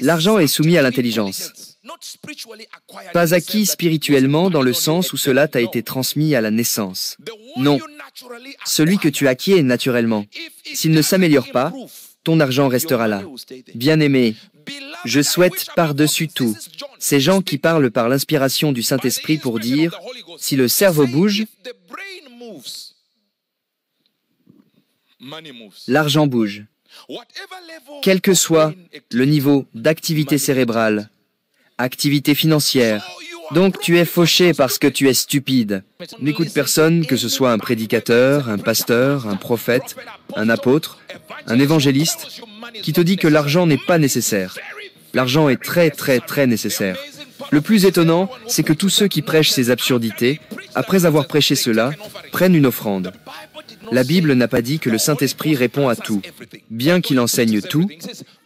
L'argent est soumis à l'intelligence, pas acquis spirituellement dans le sens où cela t'a été transmis à la naissance. Non, celui que tu acquiers naturellement. S'il ne s'améliore pas, ton argent restera là. Bien-aimé, je souhaite par-dessus tout ces gens qui parlent par l'inspiration du Saint-Esprit pour dire, si le cerveau bouge, l'argent bouge. Quel que soit le niveau d'activité cérébrale, activité financière, donc tu es fauché parce que tu es stupide. N'écoute personne, que ce soit un prédicateur, un pasteur, un prophète, un apôtre, un évangéliste, qui te dit que l'argent n'est pas nécessaire. L'argent est très nécessaire. Le plus étonnant, c'est que tous ceux qui prêchent ces absurdités, après avoir prêché cela, prennent une offrande. La Bible n'a pas dit que le Saint-Esprit répond à tout. Bien qu'il enseigne tout,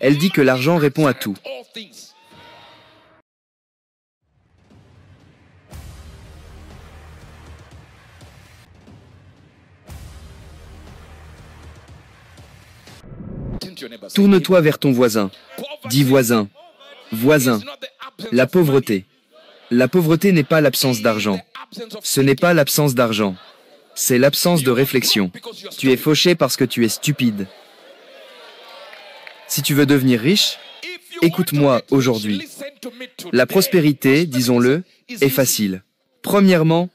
elle dit que l'argent répond à tout. Tourne-toi vers ton voisin. Dis voisin. Voisin. La pauvreté. La pauvreté n'est pas l'absence d'argent. Ce n'est pas l'absence d'argent. C'est l'absence de réflexion. Tu es fauché parce que tu es stupide. Si tu veux devenir riche, écoute-moi aujourd'hui. La prospérité, disons-le, est facile. Premièrement,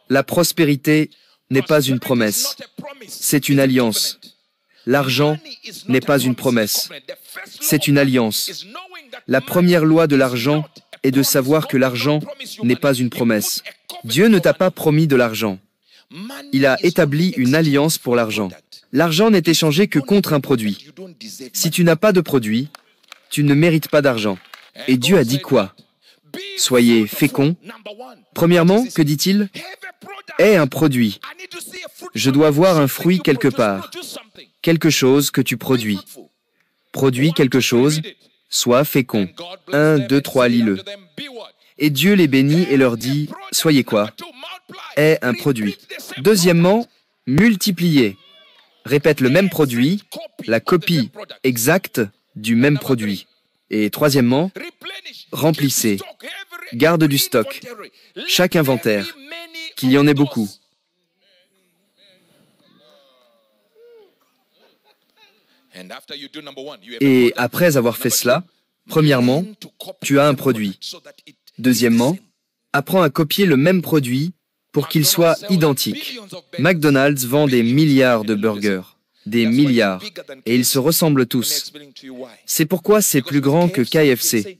la prospérité n'est pas une promesse. C'est une alliance. L'argent n'est pas une promesse. C'est une alliance. La première loi de l'argent est de savoir que l'argent n'est pas une promesse. Dieu ne t'a pas promis de l'argent. Il a établi une alliance pour l'argent. L'argent n'est échangé que contre un produit. Si tu n'as pas de produit, tu ne mérites pas d'argent. Et Dieu a dit quoi? Soyez féconds. Premièrement, que dit-il? Aie un produit. Je dois voir un fruit quelque part. Quelque chose que tu produis. Produis quelque chose, sois fécond. 1, 2, 3, lis-le. Et Dieu les bénit et leur dit, soyez quoi? Aie un produit. Deuxièmement, multipliez. Répète le même produit, la copie exacte du même produit. Et troisièmement, remplissez. Garde du stock. Chaque inventaire. Qu'il y en ait beaucoup. Et après avoir fait cela, premièrement, tu as un produit. Deuxièmement, apprends à copier le même produit pour qu'il soit identique. McDonald's vend des milliards de burgers. Des milliards. Et ils se ressemblent tous. C'est pourquoi c'est plus grand que KFC.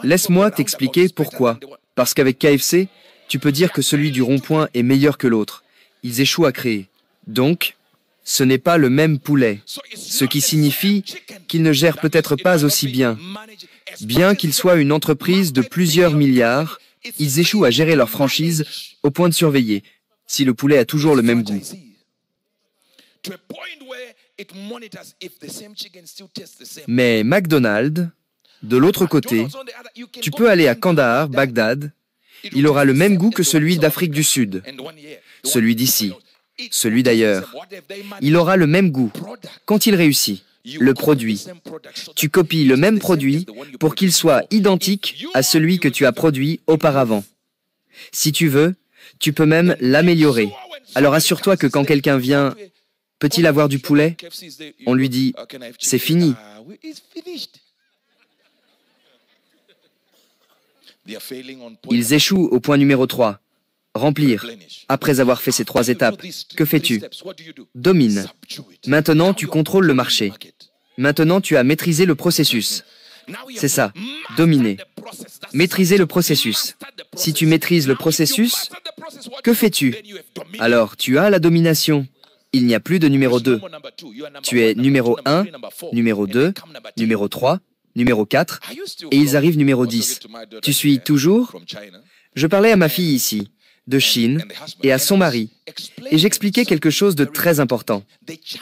Laisse-moi t'expliquer pourquoi. Parce qu'avec KFC, tu peux dire que celui du rond-point est meilleur que l'autre. Ils échouent à créer. Donc, ce n'est pas le même poulet. Ce qui signifie qu'il ne gère peut-être pas aussi bien. Bien qu'il soit une entreprise de plusieurs milliards, ils échouent à gérer leur franchise au point de surveiller si le poulet a toujours le même goût. Mais McDonald's, de l'autre côté, tu peux aller à Kandahar, Bagdad, il aura le même goût que celui d'Afrique du Sud, celui d'ici, celui d'ailleurs. Il aura le même goût. Quand il réussit, le produit. Tu copies le même produit pour qu'il soit identique à celui que tu as produit auparavant. Si tu veux, tu peux même l'améliorer. Alors assure-toi que quand quelqu'un vient, peut-il avoir du poulet? On lui dit, c'est fini. Ils échouent au point numéro 3. Remplir. Après avoir fait ces 3 étapes, que fais-tu? Domine. Maintenant, tu contrôles le marché. Maintenant, tu as maîtrisé le processus. C'est ça, dominer. Maîtriser le processus. Si tu maîtrises le processus, que fais-tu? Alors, tu as la domination. Il n'y a plus de numéro 2. Tu es numéro 1, numéro 2, numéro 3, numéro 4, et ils arrivent numéro 10. Tu suis toujours? Je parlais à ma fille ici, de Chine, et à son mari, et j'expliquais quelque chose de très important.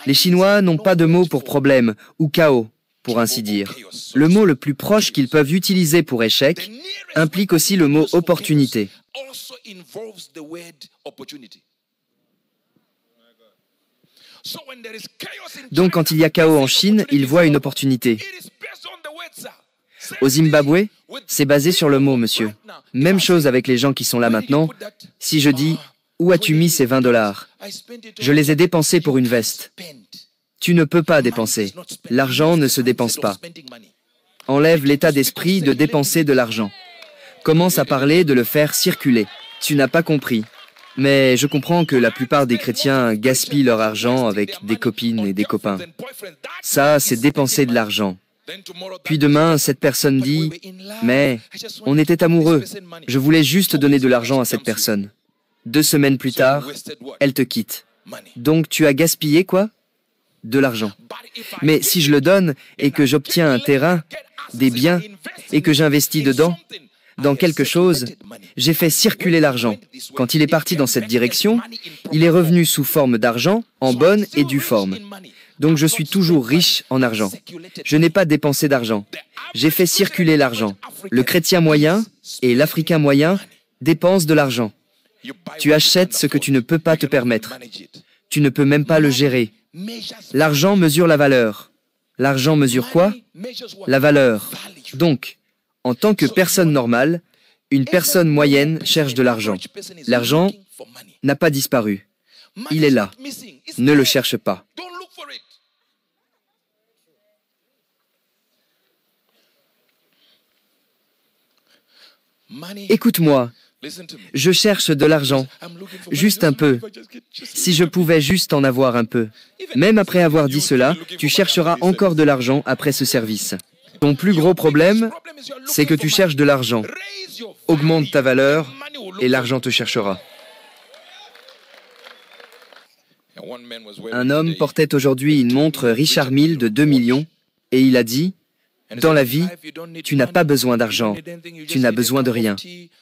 Les Chinois n'ont pas de mot pour problème, ou chaos, pour ainsi dire. Le mot le plus proche qu'ils peuvent utiliser pour échec implique aussi le mot opportunité. Donc quand il y a chaos en Chine, ils voient une opportunité. Au Zimbabwe, c'est basé sur le mot, monsieur. Même chose avec les gens qui sont là maintenant. Si je dis « Où as-tu mis ces 20 $? Je les ai dépensés pour une veste. » Tu ne peux pas dépenser. L'argent ne se dépense pas. Enlève l'état d'esprit de dépenser de l'argent. Commence à parler de le faire circuler. Tu n'as pas compris. Mais je comprends que la plupart des chrétiens gaspillent leur argent avec des copines et des copains. Ça, c'est dépenser de l'argent. Puis demain, cette personne dit « Mais on était amoureux. Je voulais juste donner de l'argent à cette personne. » 2 semaines plus tard, elle te quitte. Donc tu as gaspillé quoi? De l'argent. Mais si je le donne et que j'obtiens un terrain, des biens, et que j'investis dedans, dans quelque chose, j'ai fait circuler l'argent. Quand il est parti dans cette direction, il est revenu sous forme d'argent, en bonne et due forme. Donc je suis toujours riche en argent. Je n'ai pas dépensé d'argent. J'ai fait circuler l'argent. Le chrétien moyen et l'Africain moyen dépensent de l'argent. Tu achètes ce que tu ne peux pas te permettre. Tu ne peux même pas le gérer. L'argent mesure la valeur. L'argent mesure quoi? La valeur. Donc, en tant que personne normale, une personne moyenne cherche de l'argent. L'argent n'a pas disparu. Il est là. Ne le cherche pas. Écoute-moi. Je cherche de l'argent. Juste un peu. Si je pouvais juste en avoir un peu. Même après avoir dit cela, tu chercheras encore de l'argent après ce service. Ton plus gros problème, c'est que tu cherches de l'argent. Augmente ta valeur et l'argent te cherchera. Un homme portait aujourd'hui une montre Richard Mille de 2 millions et il a dit « Dans la vie, tu n'as pas besoin d'argent, tu n'as besoin de rien.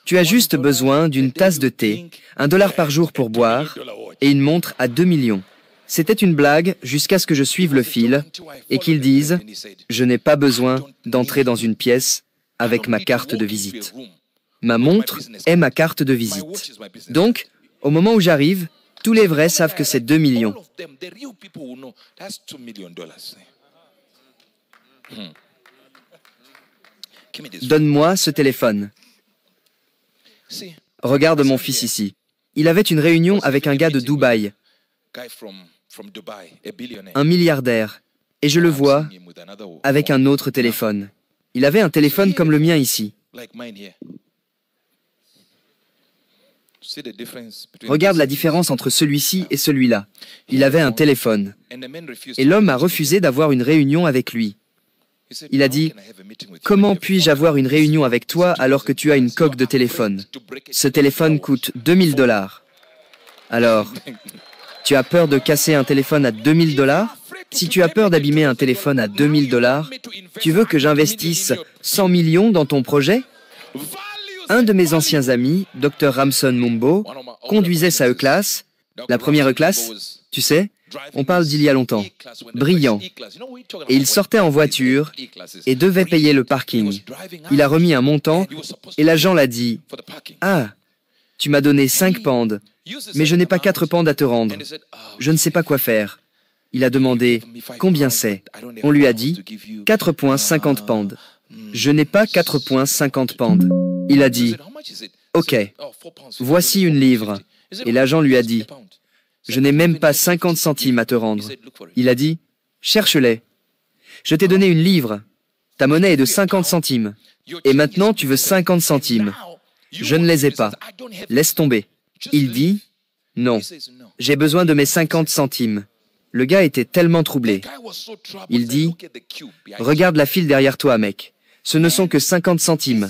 Tu as juste besoin d'une tasse de thé, $1 par jour pour boire et une montre à 2 millions. » C'était une blague jusqu'à ce que je suive le fil et qu'ils disent « Je n'ai pas besoin d'entrer dans une pièce avec ma carte de visite. Ma montre est ma carte de visite. Donc, au moment où j'arrive, tous les vrais savent que c'est 2 millions. » Donne-moi ce téléphone. Regarde mon fils ici. Il avait une réunion avec un gars de Dubaï, un milliardaire, et je le vois avec un autre téléphone. Il avait un téléphone comme le mien ici. Regarde la différence entre celui-ci et celui-là. Il avait un téléphone. Et l'homme a refusé d'avoir une réunion avec lui. Il a dit « Comment puis-je avoir une réunion avec toi alors que tu as une coque de téléphone? Ce téléphone coûte 2 000 $. Alors, tu as peur de casser un téléphone à 2 000 $? Si tu as peur d'abîmer un téléphone à 2 000 $, tu veux que j'investisse 100 millions dans ton projet? Un de mes anciens amis, Dr Ramson Mumbo, conduisait sa E-classe, la première E-classe, tu sais, on parle d'il y a longtemps, brillant. Et il sortait en voiture et devait payer le parking. Il a remis un montant et l'agent l'a dit « Ah, tu m'as donné 5 pounds, mais je n'ai pas 4 pounds à te rendre. Je ne sais pas quoi faire. » Il a demandé « Combien c'est ?» On lui a dit « 4,50 pounds. » Je n'ai pas 4,50 pounds. Il a dit « Ok, voici une livre. » Et l'agent lui a dit « Je n'ai même pas 50 centimes à te rendre. » Il a dit « Cherche-les. Je t'ai donné une livre. Ta monnaie est de 50 centimes. Et maintenant tu veux 50 centimes. Je ne les ai pas. Laisse tomber. » Il dit « Non, j'ai besoin de mes 50 centimes. » Le gars était tellement troublé. Il dit « Regarde la file derrière toi, mec. Ce ne sont que 50 centimes. »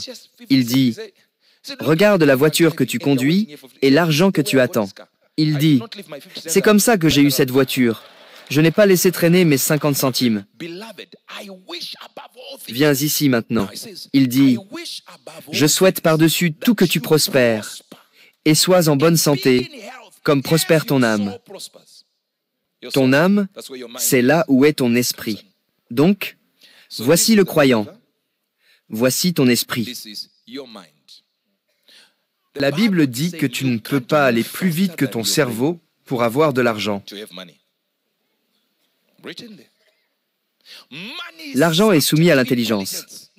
Il dit « Regarde la voiture que tu conduis et l'argent que tu attends. » Il dit « C'est comme ça que j'ai eu cette voiture. Je n'ai pas laissé traîner mes 50 centimes. Viens ici maintenant. » Il dit « Je souhaite par-dessus tout que tu prospères et sois en bonne santé, comme prospère ton âme. » Ton âme, c'est là où est ton esprit. Donc, voici le croyant. Voici ton esprit. La Bible dit que tu ne peux pas aller plus vite que ton cerveau pour avoir de l'argent. L'argent est soumis à l'intelligence,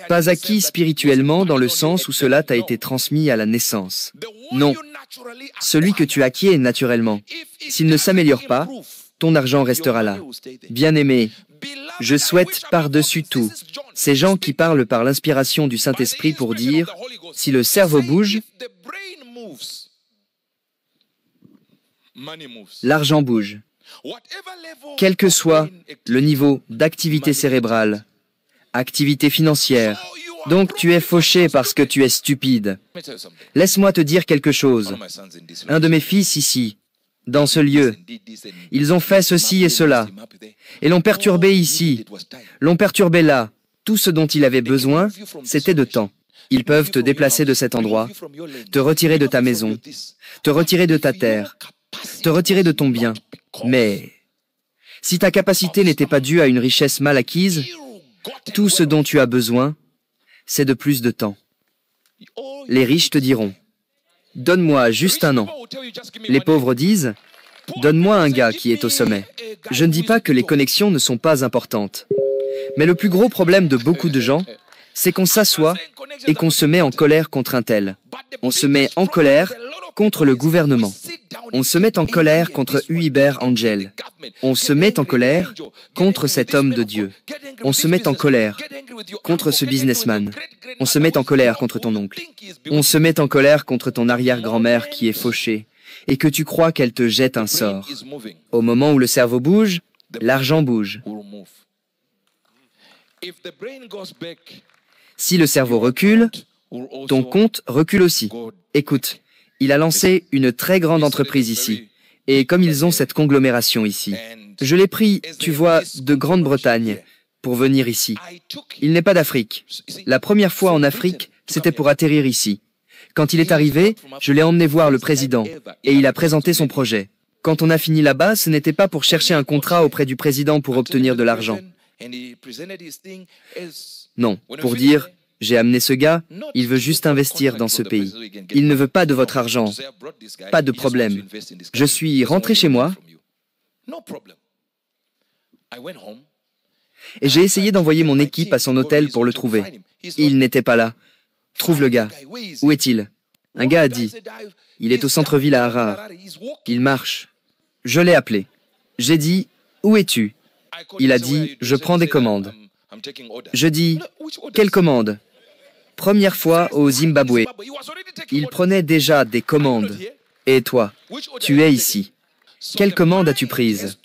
pas acquis spirituellement dans le sens où cela t'a été transmis à la naissance. Non, celui que tu acquiers naturellement. S'il ne s'améliore pas, ton argent restera là. Bien-aimé, je souhaite par-dessus tout ces gens qui parlent par l'inspiration du Saint-Esprit pour dire, si le cerveau bouge, l'argent bouge. Quel que soit le niveau d'activité cérébrale, activité financière, donc tu es fauché parce que tu es stupide. Laisse-moi te dire quelque chose. Un de mes fils ici, dans ce lieu, ils ont fait ceci et cela, et l'ont perturbé ici, l'ont perturbé là. Tout ce dont il avait besoin, c'était de temps. Ils peuvent te déplacer de cet endroit, te retirer de ta maison, te retirer de ta terre, te retirer de ton bien. Mais si ta capacité n'était pas due à une richesse mal acquise, tout ce dont tu as besoin, c'est de plus de temps. Les riches te diront, « Donne-moi juste un an ». Les pauvres disent, « Donne-moi un gars qui est au sommet ». Je ne dis pas que les connexions ne sont pas importantes. Mais le plus gros problème de beaucoup de gens, c'est qu'on s'assoit et qu'on se met en colère contre un tel. On se met en colère contre le gouvernement. On se met en colère contre Hubert Angel. On se met en colère contre cet homme de Dieu. On se met en colère contre ce businessman. On se met en colère contre ton oncle. On se met en colère contre ton arrière-grand-mère qui est fauchée et que tu crois qu'elle te jette un sort. Au moment où le cerveau bouge, l'argent bouge. Si le cerveau recule, ton compte recule aussi. Écoute, il a lancé une très grande entreprise ici. Et comme ils ont cette conglomération ici, je l'ai pris, tu vois, de Grande-Bretagne pour venir ici. Il n'est pas d'Afrique. La première fois en Afrique, c'était pour atterrir ici. Quand il est arrivé, je l'ai emmené voir le président et il a présenté son projet. Quand on a fini là-bas, ce n'était pas pour chercher un contrat auprès du président pour obtenir de l'argent. Non, pour dire, j'ai amené ce gars, il veut juste investir dans ce pays. Il ne veut pas de votre argent. Pas de problème. Je suis rentré chez moi et j'ai essayé d'envoyer mon équipe à son hôtel pour le trouver. Il n'était pas là. Trouve le gars. Où est-il? Un gars a dit, il est au centre-ville à Harare. Il marche. Je l'ai appelé. J'ai dit, où es-tu? Il a dit, je prends des commandes. Je dis, quelle commande? Première fois au Zimbabwe. Il prenait déjà des commandes. Et toi, tu es ici. Quelle commande as-tu prise?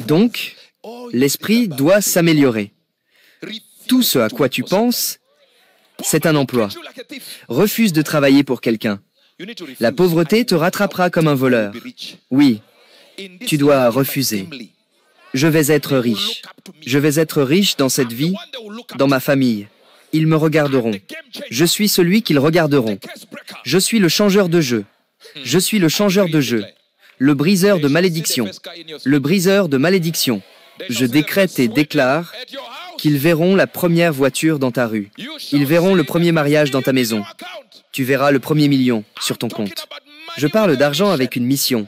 Donc, l'esprit doit s'améliorer. Tout ce à quoi tu penses, c'est un emploi. Refuse de travailler pour quelqu'un. La pauvreté te rattrapera comme un voleur. Oui, tu dois refuser. Je vais être riche. Je vais être riche dans cette vie, dans ma famille. Ils me regarderont. Je suis celui qu'ils regarderont. Je suis le changeur de jeu. Je suis le changeur de jeu. Le briseur de malédiction. Le briseur de malédiction. Je décrète et déclare qu'ils verront la première voiture dans ta rue. Ils verront le premier mariage dans ta maison. Tu verras le premier million sur ton compte. Je parle d'argent avec une mission.